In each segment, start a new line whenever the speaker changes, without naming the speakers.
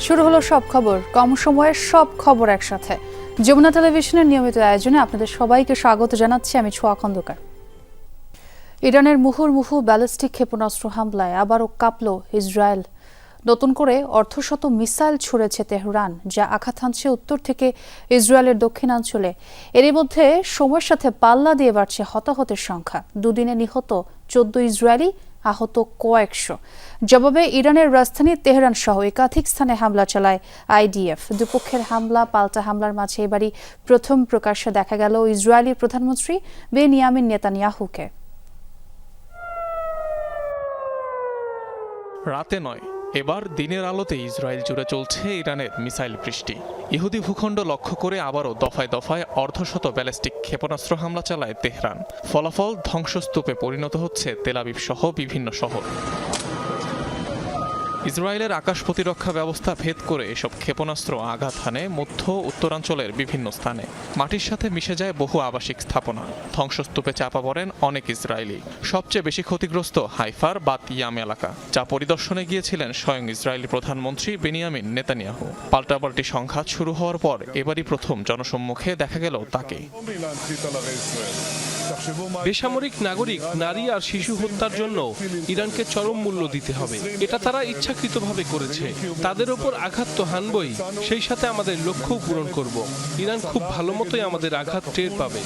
শুরু হলো সব খবর, কম সময়ের সব খবর একসাথে। যমুনা টেলিভিশনের নিয়মিত আয়োজনে আপনাদের সবাইকে স্বাগত জানাচ্ছি আমি ছোঁয়া খন্দকার। ইরানের মুহুর্মুহু ব্যালিস্টিক ক্ষেপণাস্ত্র হামলায় আবারও কাঁপল ইসরায়েল। নতুন করে অর্ধশত মিসাইল ছুড়েছে তেহরান, যা আঘাত হানছে উত্তর থেকে ইসরায়েলের দক্ষিণাঞ্চলে। এরই মধ্যে সময়ের সাথে পাল্লা দিয়ে বাড়ছে হতাহতের সংখ্যা। দুদিনে নিহত 14 ইসরায়েলি, আহত কয়েকশো। জবাবে ইরানের রাজধানী তেহরান সহ একাধিক স্থানে হামলা চালায় আইডিএফ। দুপক্ষের হামলা পাল্টা হামলার মাঝে এবারই প্রথম প্রকাশ্যে দেখা গেল ইসরায়েলি প্রধানমন্ত্রী বেনিয়ামিন নেতানিয়াহুকে।
রাতে নয়, এবার দিনের আলোতে ইসরায়েল জুড়ে চলছে ইরানের মিসাইল বৃষ্টি। ইহুদি ভূখণ্ড লক্ষ্য করে আবারও দফায় দফায় অর্ধশত ব্যালিস্টিক ক্ষেপণাস্ত্র হামলা চালায় তেহরান। ফলাফল ধ্বংসস্তূপে পরিণত হচ্ছে তেল আবিব সহ বিভিন্ন শহর। ইসরায়েলের আকাশ প্রতিরক্ষা ব্যবস্থা ভেদ করে এসব ক্ষেপণাস্ত্র আঘাত হানে মধ্য উত্তরাঞ্চলের বিভিন্ন স্থানে। মাটির সাথে মিশে যায় বহু আবাসিক স্থাপনা। ধ্বংসস্তূপে চাপা পড়েন অনেক ইসরায়েলি। সবচেয়ে বেশি ক্ষতিগ্রস্ত হাইফার বা ইয়াম এলাকা, যা পরিদর্শনে গিয়েছিলেন স্বয়ং ইসরায়েলি প্রধানমন্ত্রী বেনিয়ামিন নেতানিয়াহু। পাল্টাপাল্টি সংঘাত শুরু হওয়ার পর এবারই প্রথম জনসম্মুখে দেখা গেল তাকে।
বেসামরিক নাগরিক, নারী আর শিশু হত্যার জন্য ইরানকে চরম মূল্য দিতে হবে। এটা তারা ইচ্ছাকৃতভাবে করেছে। তাদের ওপর আঘাত তো হানবই, সেই সাথে আমাদের লক্ষ্যও পূরণ করব। ইরান খুব ভালো মতোই আমাদের আঘাত টের পাবে।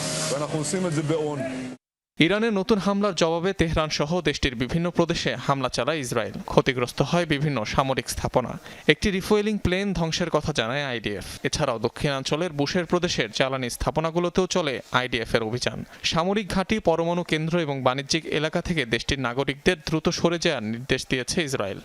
ইরানের নতুন হামলার জবাবে তেহরান সহ দেশটির বিভিন্ন প্রদেশে হামলা চালায় ইসরায়েল। ক্ষতিগ্রস্ত হয় বিভিন্ন সামরিক স্থাপনা। একটি রিফুয়েলিং প্লেন ধ্বংসের কথা জানায় আইডিএফ। এছাড়াও দক্ষিণাঞ্চলের বুশের প্রদেশের জ্বালানি স্থাপনাগুলোতেও চলে আইডিএফ এর অভিযান। সামরিক ঘাঁটি, পরমাণু কেন্দ্র এবং বাণিজ্যিক এলাকা থেকে দেশটির নাগরিকদের দ্রুত সরে যাওয়ার নির্দেশ দিয়েছে ইসরায়েল।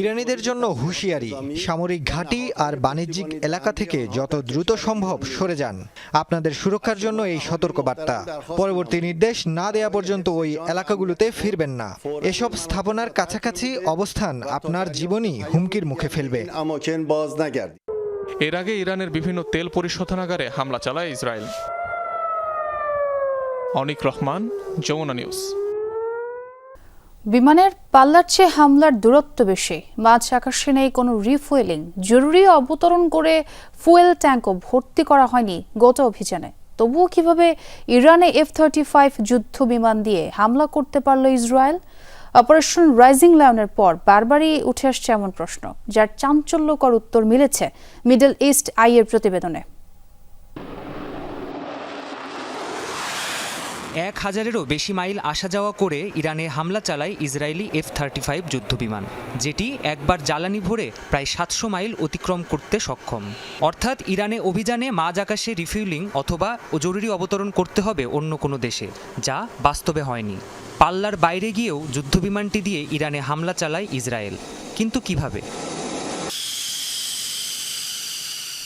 ইরানিদের জন্য হুঁশিয়ারি, সামরিক ঘাঁটি আর বাণিজ্যিক এলাকা থেকে যত দ্রুত সম্ভব সরে যান। আপনাদের সুরক্ষার জন্য এই সতর্কবার্তা। পরবর্তী নির্দেশ না দেয়া পর্যন্ত ওই এলাকাগুলোতে ফিরবেন না। এসব স্থাপনার কাছাকাছি অবস্থান আপনার জীবনই হুমকির মুখে ফেলবে।
এর আগে ইরানের বিভিন্ন তেল পরিশোধনাগারে হামলা চালায় ইসরায়েল। অনিক রহমান, যমুনা নিউজ।
বিমানের পাল্লার চেয়ে হামলার দূরত্ব বেশি, মাঝ আকাশে নেই কোনো রিফুয়েলিং। জরুরি অবতরণ করে ফুয়েল ট্যাঙ্কও ভর্তি করা হয়নি গোটা অভিযানে। তবুও কিভাবে ইরানে F-35 যুদ্ধ বিমান দিয়ে হামলা করতে পারল ইসরায়েল? অপারেশন রাইজিং লায়নের পর বারবারই উঠে আসছে এমন প্রশ্ন, যার চাঞ্চল্যকর উত্তর মিলেছে মিডল ইস্ট আইয়ের প্রতিবেদনে।
1000-এরও বেশি মাইল আসা যাওয়া করে ইরানে হামলা চালায় ইসরায়েলি F-35 যুদ্ধবিমান, যেটি একবার জ্বালানি ভরে প্রায় 700 মাইল অতিক্রম করতে সক্ষম। অর্থাৎ ইরানে অভিযানে মাঝ আকাশে রিফুয়েলিং অথবা জরুরি অবতরণ করতে হবে অন্য কোনো দেশে, যা বাস্তবে হয়নি। পাল্লার বাইরে গিয়েও যুদ্ধবিমানটি দিয়ে ইরানে হামলা চালায় ইসরায়েল। কিন্তু কিভাবে?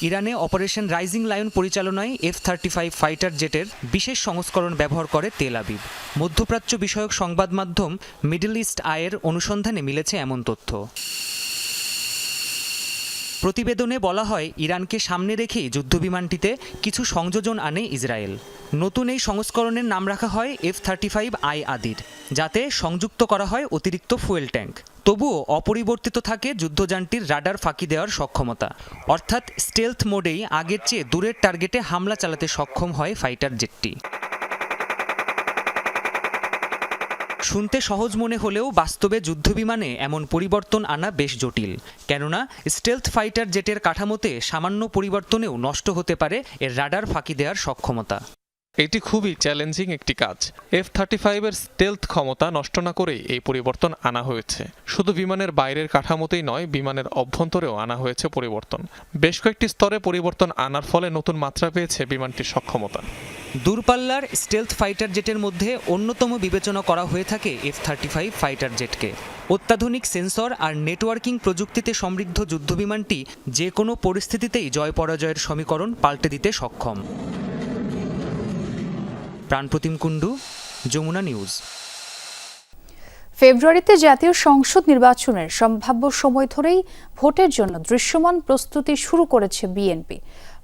ইরানে অপারেশন রাইজিং লায়ন পরিচালনায় F-35 ফাইটার জেটের বিশেষ সংস্করণ ব্যবহার করে তেল আবিব। মধ্যপ্রাচ্য বিষয়ক সংবাদ মাধ্যম মিডল ইস্ট আইয়ের অনুসন্ধানে মিলেছে এমন তথ্য। প্রতিবেদনে বলা হয়, ইরানকে সামনে রেখেই যুদ্ধবিমানটিতে কিছু সংযোজন আনে ইসরায়েল। নতুন এই সংস্করণের নাম রাখা হয় F-35I আদির, যাতে সংযুক্ত করা হয় অতিরিক্ত ফুয়েল ট্যাঙ্ক। তবুও অপরিবর্তিত থাকে যুদ্ধযানটির রাডার ফাঁকি দেওয়ার সক্ষমতা। অর্থাৎ স্টেলথ মোডেই আগের চেয়ে দূরের টার্গেটে হামলা চালাতে সক্ষম হয় ফাইটার জেটটি। শুনতে সহজ মনে হলেও বাস্তবে যুদ্ধবিমানে এমন পরিবর্তন আনা বেশ জটিল। কেননা স্টেলথ ফাইটার জেটের কাঠামোতে সামান্য পরিবর্তনেও নষ্ট হতে পারে এর রাডার ফাঁকি দেওয়ার সক্ষমতা।
এটি খুবই চ্যালেঞ্জিং একটি কাজ। F-35 এর স্টেলথ ক্ষমতা নষ্ট না করেই এই পরিবর্তন আনা হয়েছে। শুধু বিমানের বাইরের কাঠামোতেই নয়, বিমানের অভ্যন্তরেও আনা হয়েছে পরিবর্তন। বেশ কয়েকটি স্তরে পরিবর্তন আনার ফলে নতুন মাত্রা পেয়েছে বিমানটির সক্ষমতা।
দূরপাল্লার স্টেলথ ফাইটার জেটের মধ্যে অন্যতম বিবেচনা করা হয়ে থাকে F-35 ফাইটার জেটকে। অত্যাধুনিক সেন্সর আর নেটওয়ার্কিং প্রযুক্তিতে সমৃদ্ধ যুদ্ধবিমানটি যে কোনো পরিস্থিতিতেই জয় পরাজয়ের সমীকরণ পাল্টে দিতে সক্ষম। প্রাণপ্রতিম কুণ্ডু, যমুনা নিউজ।
ফেব্রুয়ারিতে জাতীয় সংসদ নির্বাচনের সম্ভাব্য সময় ধরেই ভোটের জন্য দৃশ্যমান প্রস্তুতি শুরু করেছে বিএনপি।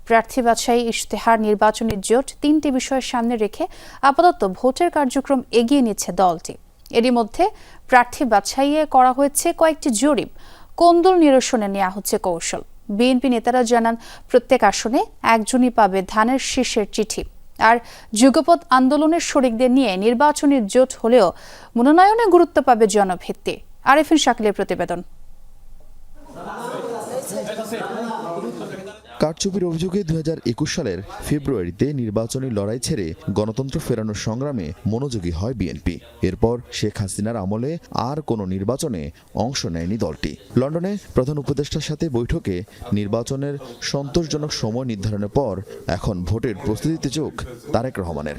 প্রার্থী বাছাই, ইশতেহার, নির্বাচনী জোট 3টি বিষয়ের সামনে রেখে আপাতত ভোটের কার্যক্রম এগিয়ে নিচ্ছে দলটি। এরই মধ্যে প্রার্থী বাছাইয়ে করা হয়েছে কয়েকটি জরিপ। কোন্দল নিরসনে নেওয়া হচ্ছে কৌশল। বিএনপি নেতারা জানান, প্রত্যেক আসনে একজনই পাবে ধানের শীষের চিঠি। আর যুগপৎ আন্দোলনের শরিকদের নিয়ে নির্বাচনী জোট হলেও মনোনয়নে গুরুত্ব পাবে জনভিত্তি। আরেফিন শাকিলের প্রতিবেদন।
কারচুপির অভিযোগে 2021 সালের ফেব্রুয়ারিতে নির্বাচনী লড়াই ছেড়ে গণতন্ত্র ফেরানোর সংগ্রামে মনোযোগী হয় বিএনপি। এরপর শেখ হাসিনার আমলে আর কোনো নির্বাচনে অংশ নেয়নি দলটি। লন্ডনে প্রধান উপদেষ্টার সাথে বৈঠকে নির্বাচনের সন্তোষজনক সময় নির্ধারণের পর এখন ভোটের প্রস্তুতিতে চোখ তারেক রহমানের।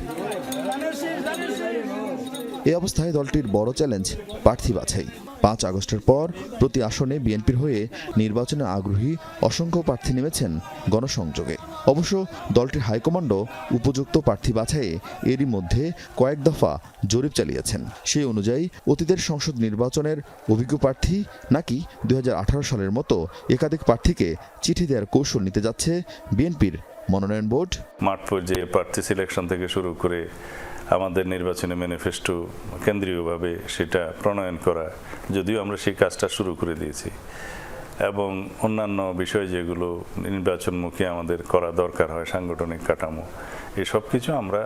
এই অবস্থায় দলটির বড় চ্যালেঞ্জ প্রার্থী বাছাই। 5 আগস্টের পর প্রতি আসনে বিএনপির হয়ে নির্বাচনে আগ্রহী অসংখ্য প্রার্থী নেমেছেন গণসংযোগে। অবশ্য দলটির হাইকমান্ডও উপযুক্ত প্রার্থী বাছাইয়ে এরই মধ্যে কয়েক দফা জরিপ চালিয়েছেন। সেই অনুযায়ী অতীতের সংসদ নির্বাচনের অভিজ্ঞ প্রার্থী নাকি 2018 সালের মতো একাধিক প্রার্থীকে চিঠি দেওয়ার কৌশল নিতে যাচ্ছে বিএনপির মনোনয়ন বোর্ড।
মাঠ পর্যায়ে প্রার্থী সিলেকশন থেকে শুরু করে আমাদের নির্বাচনী ম্যানিফেস্টো কেন্দ্রীয়ভাবে সেটা প্রণয়ন করা, যদিও আমরা সেই কাজটা শুরু করে দিয়েছি, এবং অন্যান্য বিষয় যেগুলো নির্বাচনমুখী আমাদের করা দরকার হয়, সাংগঠনিক কাঠামো, এসব কিছু আমরা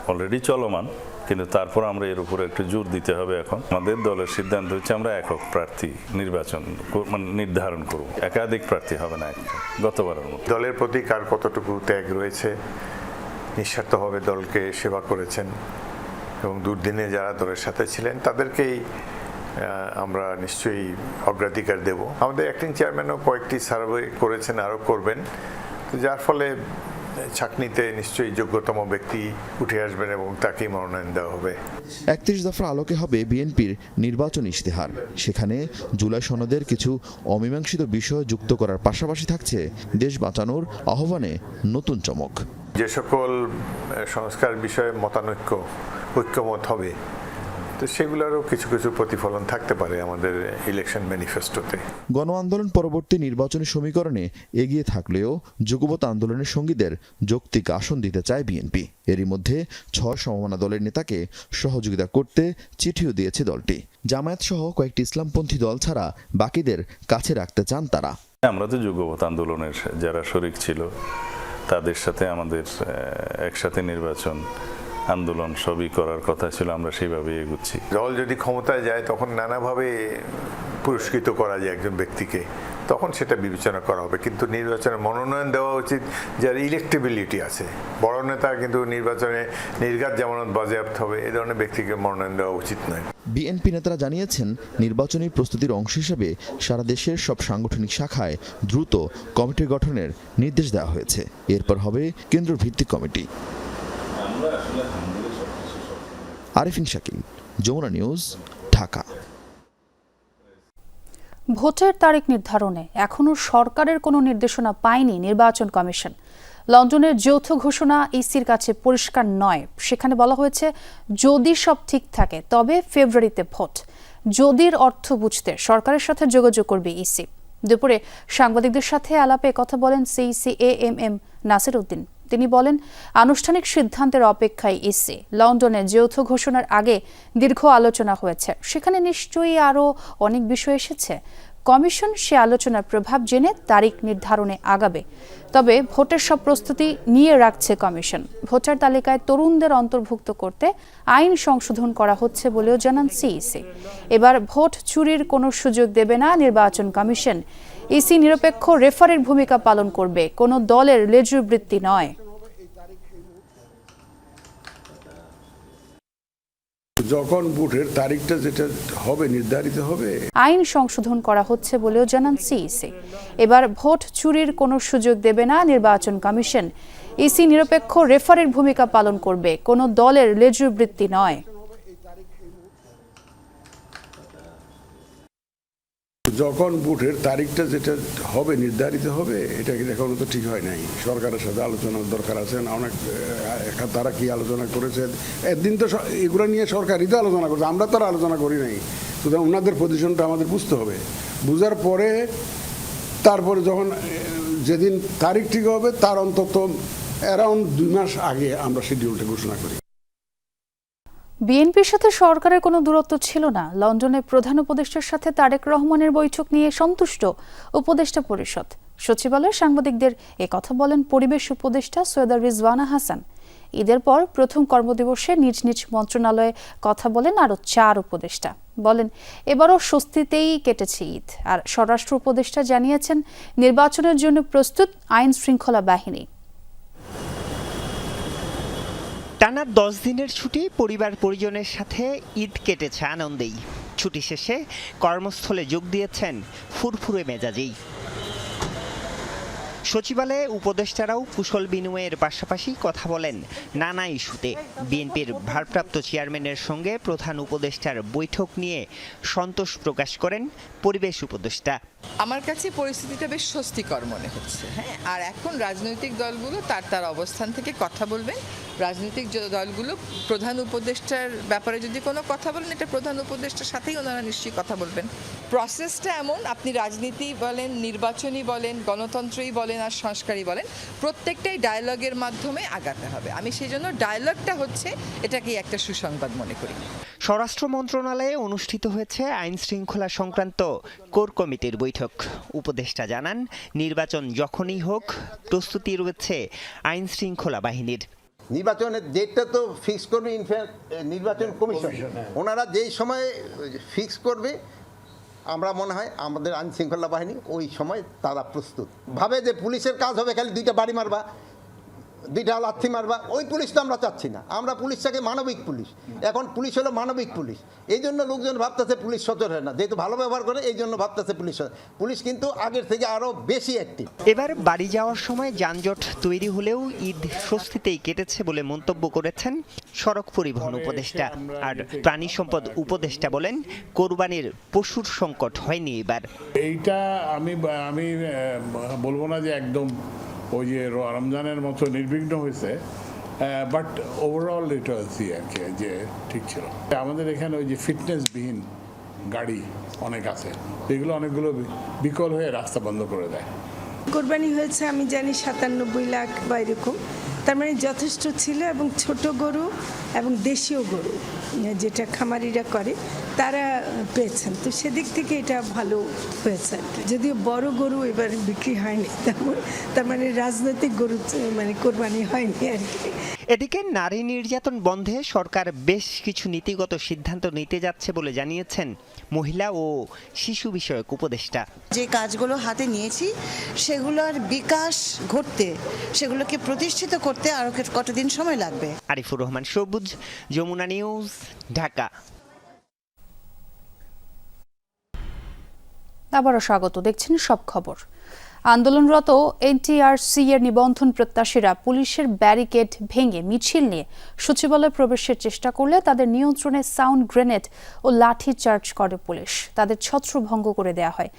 অলরেডি চলমান, কিন্তু তারপর আমরা এর উপরে একটু জোর দিতে হবে। এখন আমাদের দলের সিদ্ধান্ত হচ্ছে আমরা একক প্রার্থী নির্ধারণ করব, একাধিক প্রার্থী হবে না গতবারের মতো।
দলের প্রতি কার কতটুকু ত্যাগ রয়েছে, নিঃস্বার্থভাবে দলকে সেবা করেছেন এবং দুর্দিনে যারা দলের সাথে ছিলেন তাদেরকেই আমরা নিশ্চয়ই অগ্রাধিকার দেব। আমাদের অ্যাক্টিং চেয়ারম্যানও কয়েকটি সার্ভে করেছেন, আরও করবেন, যার ফলে ছাঁকনিতে নিশ্চয়ই যোগ্যতম ব্যক্তি উঠে আসবেন এবং তাকেই মনোনয়ন দেওয়া হবে।
31 দফার আলোকে হবে বিএনপির নির্বাচন ইশতেহার। সেখানে জুলাই সনদের কিছু অমীমাংসিত বিষয় যুক্ত করার পাশাপাশি থাকছে দেশ বাঁচানোর আহ্বানে নতুন চমক।
যে সকল সংস্কার বিষয়ে ঐক্যমত হবে, তো সেগুলোরও কিছু কিছু প্রতিফলন থাকতে পারে আমাদের ইলেকশন ম্যানিফেস্টোতে।
গণ আন্দোলন পরবর্তী নির্বাচনী সমীকরণে এগিয়ে থাকলেও যুগপৎ আন্দোলনের সঙ্গীদের যৌক্তিক আসন দিতে চায় বিএনপি। এরই মধ্যে 6 সমমনা দলের নেতাকে সহযোগিতা করতে চিঠিও দিয়েছে দলটি। জামায়াত সহ কয়েকটি ইসলামপন্থী দল ছাড়া বাকিদের কাছে রাখতে চান তারা।
আমরা তো যুগপৎ আন্দোলনের যারা শরিক ছিল তাদের সাথে আমাদের একসাথে নির্বাচন আন্দোলন সবই করার কথা ছিল, আমরা সেইভাবে এগুচ্ছি।
দল যদি ক্ষমতায় যায় তখন নানাভাবে পুরস্কৃত করা যায় একজন ব্যক্তিকে, তখন সেটা বিবেচনা করা হবে, কিন্তু নির্বাচনে মনোনয়ন দেওয়া উচিত যার ইলেক্টেবিলিটি আছে। বড় নেতা কিন্তু নির্বাচনে নির্ঘাত জামানত বাজেয়াপ্ত হবে, এ ধরনের ব্যক্তিকে মনোনয়ন দেওয়া উচিত নয়।
বিএনপি নেতারা জানিয়েছেন, নির্বাচনী প্রস্তুতির অংশ হিসেবে সারা দেশের সব সাংগঠনিক শাখায় দ্রুত কমিটি গঠনের নির্দেশ দেওয়া হয়েছে। এরপর হবে কেন্দ্র ভিত্তিক কমিটি। আরেফিন শাকিল, যমুনা নিউজ, ঢাকা।
ভোটের তারিখ নির্ধারণে এখনো সরকারের কোনো নির্দেশনা পায়নি নির্বাচন কমিশন। লন্ডনের যৌথ ঘোষণা ইসির কাছে পরিষ্কার নয়। সেখানে বলা হয়েছে, যদি সব ঠিক থাকে তবে ফেব্রুয়ারিতে ভোট। যদির অর্থ বুঝতে সরকারের সাথে যোগাযোগ করবে ইসি। দুপুরে সাংবাদিকদের সাথে আলাপে কথা বলেন সিইসি এএমএম নাসির উদ্দিন। তিনি বলেন, আনুষ্ঠানিক সিদ্ধান্তের অপেক্ষায় ইসি। লন্ডনে যৌথ ঘোষণার আগে দীর্ঘ আলোচনা হয়েছে, সেখানে নিশ্চয়ই আরও অনেক বিষয় এসেছে। কমিশন সে আলোচনার প্রভাব জেনে তারিখ নির্ধারণে আগাবে। তবে ভোটের সব প্রস্তুতি নিয়ে রাখছে কমিশন। ভোটার তালিকায় তরুণদের অন্তর্ভুক্ত করতে আইন সংশোধন করা হচ্ছে বলেও জানান সিইসি। এবার ভোট চুরির কোনো সুযোগ দেবে না নির্বাচন কমিশন। ইসি নিরপেক্ষ রেফারির ভূমিকা পালন করবে, কোনো দলের লেজুর বৃত্তি নয়।
যখন ভোটের তারিখটা যেটা হবে নির্ধারিত হবে,
আইন সংশোধন করা হচ্ছে বলেও জানান সিইসি। এবার ভোট চুরির কোনো সুযোগ দেবে না নির্বাচন কমিশন। ইসি নিরপেক্ষ রেফারির ভূমিকা পালন করবে, কোনো দলের লেজুর বৃত্তি নয়।
যখন ভোটের তারিখটা যেটা হবে নির্ধারিত হবে, এটা এখনো তো ঠিক হয় নাই। সরকারের সাথে আলোচনার দরকার আছে না, অনেক তারা কি আলোচনা করেছে একদিন তো এগুলো নিয়ে সরকারই তো আলোচনা করছে, আমরা তো আর আলোচনা করি নাই। সুতরাং ওনাদের পজিশনটা আমাদের বুঝতে হবে, বুঝার পরে তারপরে যখন যেদিন তারিখ ঠিক হবে তার অন্তত অ্যারাউন্ড 2 মাস আগে আমরা শিডিউলটা ঘোষণা করি।
বিএনপির সাথে সরকারের কোনো দূরত্ব ছিল না। লন্ডনে প্রধান উপদেষ্টার সাথে তারেক রহমানের বৈঠক নিয়ে সন্তুষ্ট উপদেষ্টা পরিষদ। সচিবালয়ে সাংবাদিকদের কথা বলেন পরিবেশ উপদেষ্টা সৈয়দা রিজওয়ানা হাসান। ঈদের পর প্রথম কর্মদিবসে নিজ নিজ মন্ত্রণালয়ে কথা বলেন আরও 4 উপদেষ্টা। বলেন এবারও স্বস্তিতেই কেটেছে ঈদ। আর স্বরাষ্ট্র উপদেষ্টা জানিয়েছেন নির্বাচনের জন্য প্রস্তুত আইন শৃঙ্খলা বাহিনী।
টানা 10 দিনের ছুটি পরিবার পরিজনের সাথে ঈদ কেটেছে আনন্দেই। ছুটি শেষে কর্মস্থলে যোগ দিয়েছেন ফুরফুরে মেজাজেই। সচিবালয়ে উপদেষ্টারাও কুশল বিনিময়ের পাশাপাশি কথা বলেন নানা ইস্যুতে। বিএনপির ভারপ্রাপ্ত চেয়ারম্যানের সঙ্গে প্রধান উপদেষ্টার বৈঠক নিয়ে সন্তোষ প্রকাশ করেন পরিবেশ উপদেষ্টা।
আমার কাছে পরিস্থিতিটা বেশ স্বস্তিকর মনে হচ্ছে। হ্যাঁ, আর এখন রাজনৈতিক দলগুলো তার অবস্থান থেকে কথা বলবেন। রাজনৈতিক দলগুলো প্রধান উপদেষ্টার ব্যাপারে যদি কোনো কথা বলেন, এটা প্রধান উপদেষ্টার সাথেই ওনারা নিশ্চয়ই কথা বলবেন। প্রসেসটা এমন, আপনি রাজনীতি বলেন, নির্বাচনী বলেন, গণতন্ত্রই বলেন আর সংস্কারই বলেন, প্রত্যেকটাই ডায়ালগের মাধ্যমে আগাতে হবে। আমি সেই জন্য ডায়ালগটা হচ্ছে এটাকেই একটা সুসংবাদ মনে করি।
স্বরাষ্ট্র মন্ত্রণালয়ে অনুষ্ঠিত হয়েছে আইন শৃঙ্খলা সংক্রান্ত কোর কমিটির বৈঠক। উপদেষ্টা জানান নির্বাচন যখনই হোক প্রস্তুতি রয়েছে আইন শৃঙ্খলা বাহিনীর।
নির্বাচনের ডেটটা তো ফিক্স করবে নির্বাচন কমিশন। ওনারা যেই সময় ফিক্স করবে, আমরা মনে হয় আমাদের আইন শৃঙ্খলা বাহিনী ওই সময় তারা প্রস্তুত। ভাবে যে পুলিশের কাজ হবে খালি 2টা বাড়ি মারবা, 2টা লাথি মারবা, ওই পুলিশ তো আমরা চাচ্ছি না। আমরা পুলিশটাকে মানবিক পুলিশ। এখন পুলিশ হলো মানবিক পুলিশ। এই জন্য লোকজন ভাবতেছে পুলিশ সচল হয় না, যেহেতু ভালো ব্যবহার করে এই জন্য ভাবতেছে পুলিশ কিন্তু আগের থেকে আরও বেশি অ্যাক্টিভ।
এবার বাড়ি যাওয়ার সময় যানজট তৈরি হলেও ঈদ স্বস্তিতেই কেটেছে বলে মন্তব্য করেছেন সড়ক পরিবহন উপদেষ্টা। আর প্রাণী সম্পদ উপদেষ্টা বলেন কোরবানির পশুর সংকট হয়নি এবার।
এইটা আমি বলবো না যে একদম ওই যে রমজানের মতো নির্বিঘ্ন হয়েছে, বাট ওভারঅল এটা আর কি যে ঠিক ছিল। আমাদের এখানে ওই যে ফিটনেসবিহীন গাড়ি অনেক আছে, এগুলো অনেকগুলো বিকল হয়ে রাস্তা বন্ধ করে দেয়।
কোরবানি হয়েছে আমি জানি 97 লাখ বা এরকম, তার মানে যথেষ্ট ছিল। এবং ছোট গরু এবং দেশীয় গরু যেটা খামারিরা করে তারা পেয়েছেন, তো সেদিক থেকে এটা ভালো হয়েছে আর কি। যদিও বড় গরু এবার বিক্রি হয়নি, তার মানে রাজনৈতিক গরু মানে কোরবানি হয়নি আর কি।
এদিকে নারী নির্যাতন বন্ধে সরকার বেশ কিছু নীতিগত সিদ্ধান্ত নিতে যাচ্ছে বলে জানিয়েছেন মহিলা ও শিশু বিষয়ক উপদেষ্টা।
যে কাজগুলো হাতে নিয়েছি সেগুলোর বিকাশ ঘটতে, সেগুলোকে প্রতিষ্ঠিত করতে আরো কতদিন সময় লাগবে।
আরিফুর রহমান সবুজ, যমুনা নিউজ, ঢাকা।
আবারও স্বাগত, দেখছেন সব খবর। আন্দোলনরত এনটিআরসি এর নিবন্ধন প্রত্যাশীরা পুলিশের ব্যারিকেড ভেঙে মিছিল নিয়ে সচিবালয়ে প্রবেশের চেষ্টা করলে তাদের নিয়ন্ত্রণে সাউন্ড গ্রেনেড ও লাঠি চার্জ করে পুলিশ। তাদের ছত্রভঙ্গ করে দেওয়া হয়।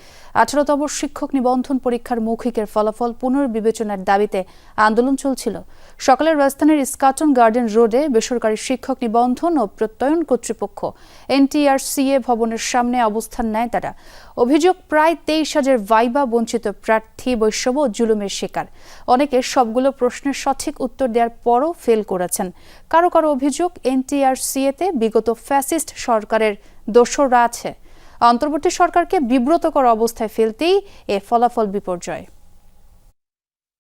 18তম শিক্ষক নিবন্ধন পরীক্ষার মৌখিকের ফলাফল পুনর্বিবেচনার দাবিতে আন্দোলন চলছিল। সকালে রাজধানীর ইস্কাটন গার্ডেন রোডে বেসরকারি শিক্ষক নিবন্ধন ও প্রত্যয়ন কর্তৃপক্ষ এনটিআরসিএ ভবনের সামনে অবস্থান নেয় তারা। অভিযোগ, প্রায় 23,000 ভাইবা বঞ্চিত প্রার্থী বৈষম্য ও জুলুমের শিকার। অনেকে সবগুলো প্রশ্নের সঠিক উত্তর দেওয়ার পরও ফেল করেছেন। কারো কারো অভিযোগ এনটিআরসিএতে বিগত ফ্যাসিস্ট সরকারের দোসররা আছে। অন্তর্বর্তী সরকারকে বিব্রতকর অবস্থায় ফেলতেই এ ফলাফল বিপর্যয়।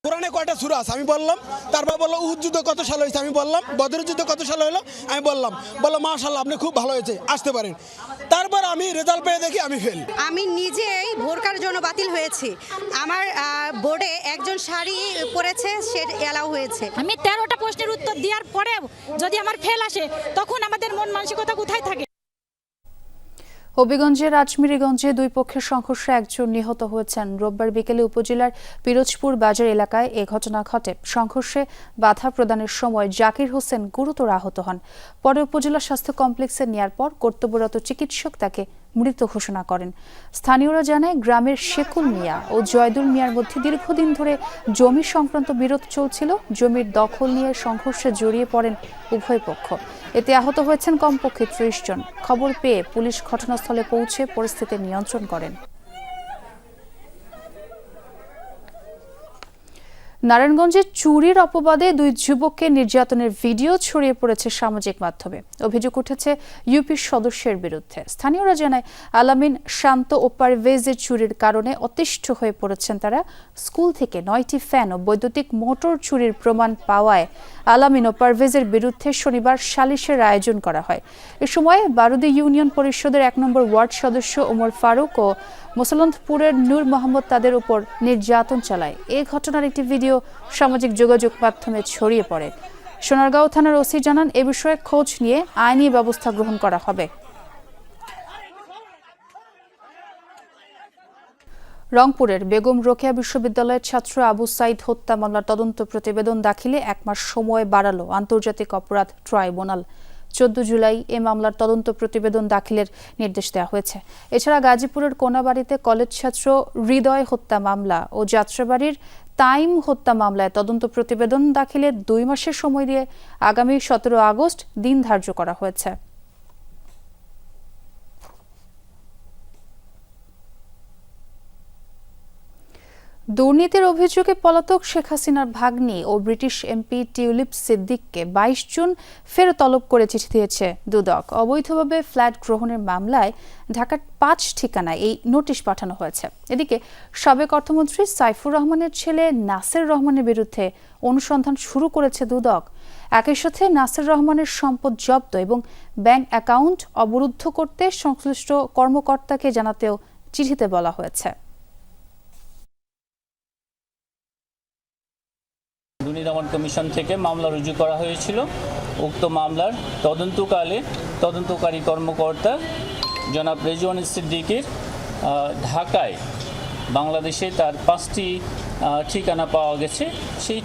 কোরআনে কয়টা সূরা আছে আমি বললাম, তারপর বললো উহুদ যুদ্ধ কত সাল হয়েছে আমি বললাম, বদরের যুদ্ধ কত সাল হলো আমি বললাম, বললো মাশাআল্লাহ আপনি খুব ভালো হয়েছে, আসতে পারেন। তারপর আমি রেজাল্ট পেয়ে দেখি আমি ফেল।
আমি নিজেই ভোরকার জন্য বাতিল হয়েছি। আমার বোর্ডে একজন শাড়ি পরেছে, সে এলাও হয়েছে।
আমি 13টা প্রশ্নের উত্তর দেওয়ার পরেও যদি আমার ফেল আসে তখন আমাদের মন মানসিকতা কোথায় থাকে?
হবিগঞ্জের রাজমিরিগঞ্জে দুই পক্ষের সংঘর্ষে একজন নিহত হয়েছেন। রোববার বিকেলে উপজেলার পিরোজপুর বাজার এলাকায় এ ঘটনা ঘটে। সংঘর্ষে বাধা প্রদানের সময় জাকির হোসেন গুরুতর আহত হন। পরে উপজেলা স্বাস্থ্য কমপ্লেক্সে নেয়ার পর কর্তব্যরত চিকিৎসক তাকে মৃত ঘোষণা করেন। স্থানীয়রা জানায় গ্রামের শেকুল মিয়া ও জয়দুল মিয়ার মধ্যে দীর্ঘদিন ধরে জমি সংক্রান্ত বিরোধ চলছিল। জমির দখল নিয়ে সংঘর্ষে জড়িয়ে পড়েন উভয় পক্ষ। এতে আহত হয়েছেন কমপক্ষে 30 জন। খবর পেয়ে পুলিশ ঘটনাস্থলে পৌঁছে পরিস্থিতি নিয়ন্ত্রণ করেন। নারায়ণগঞ্জে চুরির অপবাদে 2 যুবককে নির্যাতনের ভিডিও ছড়িয়ে পড়েছে সামাজিক মাধ্যমে। অভিযোগ উঠেছে ইউপির সদস্যের বিরুদ্ধে। স্থানীয়রা জানায়, আলামিন, শান্ত ও পারভেজের চুরির কারণে অতিষ্ঠ হয়ে পড়েছেন তারা। স্কুল থেকে 9টি ফ্যান ও বৈদ্যুতিক মোটর চুরির প্রমাণ পাওয়ায় আলামিন ও পারভেজের বিরুদ্ধে শনিবার সালিশের আয়োজন করা হয়। এ সময় বারুদি ইউনিয়ন পরিষদের 1 নম্বর ওয়ার্ড সদস্য ওমর ফারুক ও মুসলন্দপুরের নূর মোহাম্মদ তাদের উপর নির্যাতন চালায়। এই ঘটনার একটি ভিডিও সামাজিক যোগাযোগ মাধ্যমে ছড়িয়ে পড়ে। সোনারগাঁও থানার ওসি জানান, এ বিষয়ে খোঁজ নিয়ে আইনি ব্যবস্থা গ্রহণ করা হবে। রংপুরের বেগম রোকেয়া বিশ্ববিদ্যালয়ের ছাত্র আবু সাইদ হত্যা মামলার তদন্ত প্রতিবেদন দাখিলে 1 মাস সময় বাড়ালো আন্তর্জাতিক অপরাধ ট্রাইব্যুনাল। 14 জুলাই এ মামলার তদন্ত প্রতিবেদন দাখিলের নির্দেশ দেওয়া হয়েছে। এছাড়া গাজীপুরের কোনাবাড়িতে কলেজ ছাত্র হৃদয় হত্যা মামলা ও যাত্রাবাড়ির তাইম হত্যা মামলায় তদন্ত প্রতিবেদন দাখিলে 2 মাসের সময় দিয়ে আগামী 17 আগস্ট দিন ধার্য করা হয়েছে। দুর্নীতির অভিযোগে পলাতক শেখ হাসিনার ভাগ্নি ও ব্রিটিশ এমপি টিউলিপ সিদ্দিককে 22 জুন ফেরত তলব করে চিঠি দিয়েছে দুদক। অবৈধভাবে ফ্ল্যাট গ্রহণের মামলায় ঢাকার 5 ঠিকানায় এই নোটিশ পাঠানো হয়েছে। এদিকে সাবেক অর্থমন্ত্রী সাইফুর রহমানের ছেলে নাসের রহমানের বিরুদ্ধে অনুসন্ধান শুরু করেছে দুদক। একই সাথে নাসের রহমানের সম্পদ জব্দ এবং ব্যাংক অ্যাকাউন্ট অবরুদ্ধ করতে সংশ্লিষ্ট কর্মকর্তাকে জানাতেও চিঠিতে বলা হয়েছে।
দুর্নীতি দমন কমিশন থেকে মামলা রুজু করা হয়েছিল। উক্ত মামলার তদন্তকালে তদন্তকারী কর্মকর্তা জনাব রেজওয়ান সিদ্দিকের ঢাকায় বাংলাদেশে তার 5টি ঠিকানা পাওয়া গেছে। সেই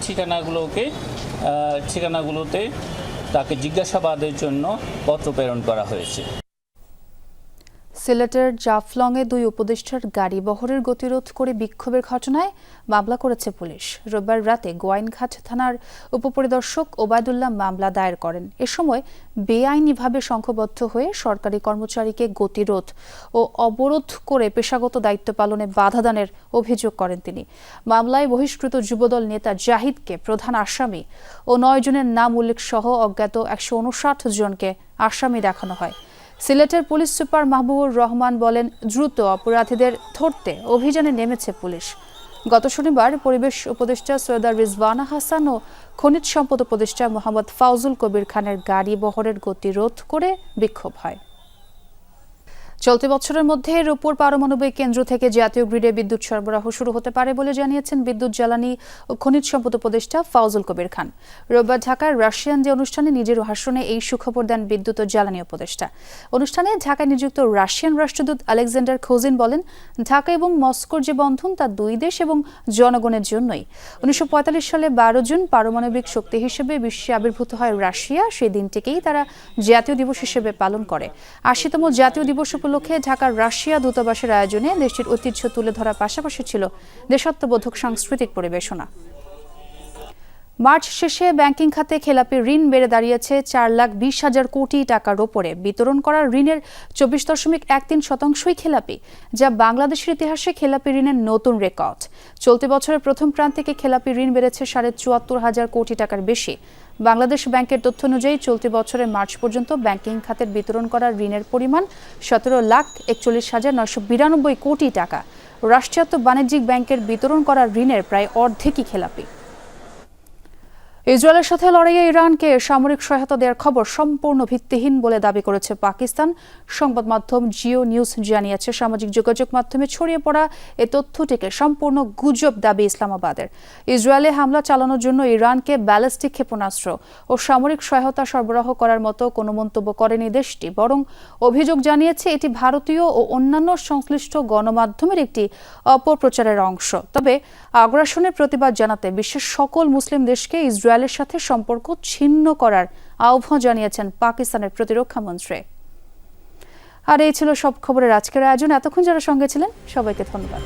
ঠিকানাগুলোতে তাকে জিজ্ঞাসাবাদের জন্য পত্র প্রেরণ করা হয়েছে।
সিলেটের জাফলংয়ে 2 উপদেষ্টার গাড়ি বহরের গতিরোধ করে বিক্ষোভের ঘটনায় মামলা করেছে পুলিশ। রোববার রাতে গোয়াইনঘাট থানার উপপরিদর্শক ওবায়দুল্লাহ মামলা দায়ের করেন। এ সময় বেআইনিভাবে সংঘবদ্ধ হয়ে সরকারি কর্মচারীকে গতিরোধ ও অবরোধ করে পেশাগত দায়িত্ব পালনে বাধা দানের অভিযোগ করেন তিনি। মামলায় বহিষ্কৃত যুবদল নেতা জাহিদকে প্রধান আসামি ও 9 জনের নাম উল্লেখ সহ অজ্ঞাত 159 জনকে আসামি দেখানো হয়। সিলেটের পুলিশ সুপার মাহবুবুর রহমান বলেন, দ্রুত অপরাধীদের ধরতে অভিযানে নেমেছে পুলিশ। গত শনিবার পরিবেশ উপদেষ্টা সৈয়দা রিজওয়ানা হাসান ও খনিজ সম্পদ উপদেষ্টা মোহাম্মদ ফাউজুল কবির খানের গাড়ি বহরের গতিরোধ করে বিক্ষোভ হয়। চলতি বছরের মধ্যে রূপপুর পারমাণবিক কেন্দ্র থেকে জাতীয় গ্রিডে বিদ্যুৎ সরবরাহ শুরু হতে পারে বলে জানিয়েছেন বিদ্যুৎ, জ্বালানি ও খনিজ সম্পদ উপদেষ্টা ফাউজুল কবির খান। রোববার ঢাকার রাশিয়ান যে অনুষ্ঠানে নিজের ভাষণে এই সুখবর দেন বিদ্যুৎ ও জ্বালানি উপদেষ্টা। অনুষ্ঠানে ঢাকায় নিযুক্ত রাশিয়ান রাষ্ট্রদূত আলেকজান্ডার খোজিন বলেন, ঢাকা এবং মস্কোর যে বন্ধন তা 2 দেশ এবং জনগণের জন্যই। 1945 সালে 12 জুন পারমাণবিক শক্তি হিসেবে বিশ্বে আবির্ভূত হয় রাশিয়া। সেই দিনটিকেই তারা জাতীয় দিবস হিসেবে পালন করে। 80তম জাতীয় দিবস উপলক্ষে ঢাকার রাশিয়া দূতাবাসের আয়োজনে দেশটির ঐতিহ্য তুলে ধরার পাশাপাশি ছিল দেশাত্মবোধক সাংস্কৃতিক পরিবেশনা। মার্চ শেষে ব্যাংকিং খাতে খেলাপি ঋণ বেড়ে দাঁড়িয়েছে 4,20,000 কোটি টাকার ওপরে। বিতরণ করা ঋণের 24.13%ই খেলাপি, যা বাংলাদেশের ইতিহাসে খেলাপি ঋণের নতুন রেকর্ড। চলতি বছরের প্রথম প্রান্তিকে খেলাপি ঋণ বেড়েছে 74,500 কোটি টাকার বেশি। বাংলাদেশ ব্যাংকের তথ্য অনুযায়ী চলতি বছরের মার্চ পর্যন্ত ব্যাংকিং খাতের বিতরণ করা ঋণের পরিমাণ 17,41,992 কোটি টাকা। রাষ্ট্রায়ত্ত বাণিজ্যিক ব্যাংকের বিতরণ করা ঋণের প্রায় অর্ধেকই খেলাপি। ইসরায়েলের সাথে লড়াইয়ে ইরানকে সামরিক সহায়তা দেওয়ার খবর সম্পূর্ণ ভিত্তিহীন বলে দাবি করেছে পাকিস্তান। সংবাদ মাধ্যম জিও নিউজ জানিয়েছে, সামাজিক যোগাযোগ মাধ্যমে ছড়িয়ে পড়া এ তথ্যটিকে সম্পূর্ণ গুজব দাবি ইসলামাবাদের। ইসরায়েলে হামলা চালানোর জন্য ইরানকে ব্যালিস্টিক ক্ষেপণাস্ত্র ও সামরিক সহায়তা সরবরাহ করার মতো কোনো মন্তব্য করেনি দেশটি, বরং অভিযোগ জানিয়েছে এটি ভারতীয় ও অন্যান্য সংশ্লিষ্ট গণমাধ্যমের একটি অপপ্রচারের অংশ। তবে আগ্রাসনের প্রতিবাদ জানাতে বিশ্বের সকল মুসলিম দেশকে ইসরায়েলের সাথে সম্পর্ক ছিন্ন করার আহ্বান জানিয়েছেন পাকিস্তানের প্রতিরক্ষা মন্ত্রী। আর এই ছিল সব খবরের আজকের আয়োজন। এতক্ষণ যারা সঙ্গে ছিলেন সবাইকে ধন্যবাদ।